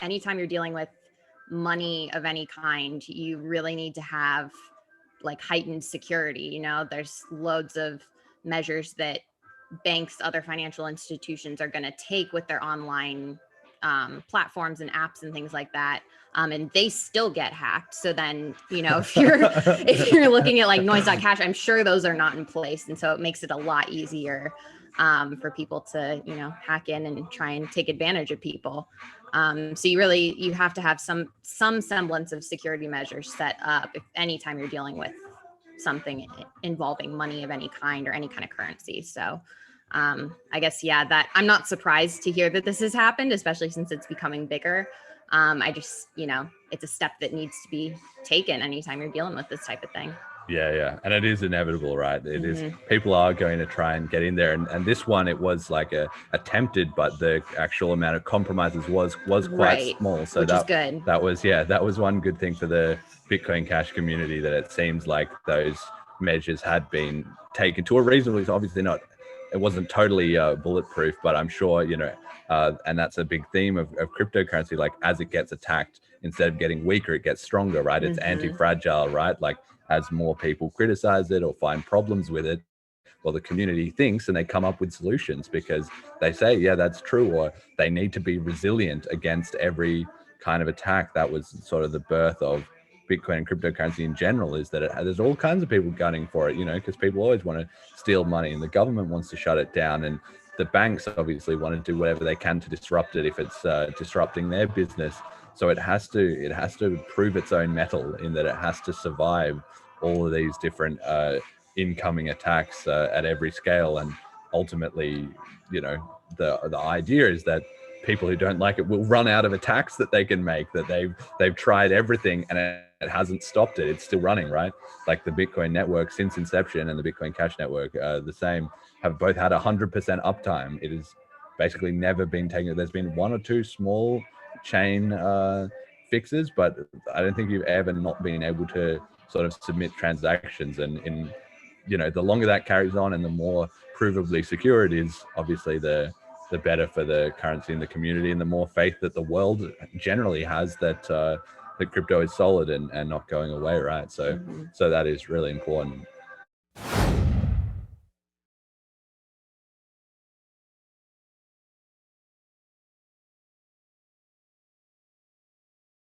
anytime you're dealing with money of any kind, you really need to have like heightened security. There's loads of measures that banks, other financial institutions are going to take with their online platforms and apps and things like that. And they still get hacked. So then, if you're looking at like Noise.Cash, I'm sure those are not in place. And so it makes it a lot easier for people to, hack in and try and take advantage of people. So you have to have some semblance of security measures set up if anytime you're dealing with something involving money of any kind or any kind of currency. So I guess, that I'm not surprised to hear that this has happened, especially since it's becoming bigger. I just, it's a step that needs to be taken anytime you're dealing with this type of thing. Yeah. And it is inevitable, right? It is. People are going to try and get in there. And this one, it was like attempted, but the actual amount of compromises was quite small. So which is good. That was one good thing for the Bitcoin Cash community, that it seems like those measures had been taken to a reasonably, obviously not, it wasn't totally bulletproof, but I'm sure, and that's a big theme of cryptocurrency. Like, as it gets attacked, instead of getting weaker, it gets stronger, right? It's anti-fragile, right? Like, as more people criticize it or find problems with it, well, the community thinks and they come up with solutions because they say, yeah, that's true, or they need to be resilient against every kind of attack. That was sort of the birth of Bitcoin and cryptocurrency in general, is that there's all kinds of people gunning for it, because people always want to steal money and the government wants to shut it down, and the banks obviously want to do whatever they can to disrupt it if it's disrupting their business. So it has to prove its own mettle, in that it has to survive all of these different incoming attacks at every scale. And ultimately, the idea is that people who don't like it will run out of attacks that they can make, that they've tried everything and it hasn't stopped it. It's still running, right? Like the Bitcoin network since inception and the Bitcoin Cash network, the same, have both had 100% uptime. It has basically never been taken. There's been one or two small chain fixes, but I don't think you've ever not been able to sort of submit transactions. And the longer that carries on and the more provably secure it is, obviously the better for the currency and the community, and the more faith that the world generally has that crypto is solid and not going away, right? So that is really important.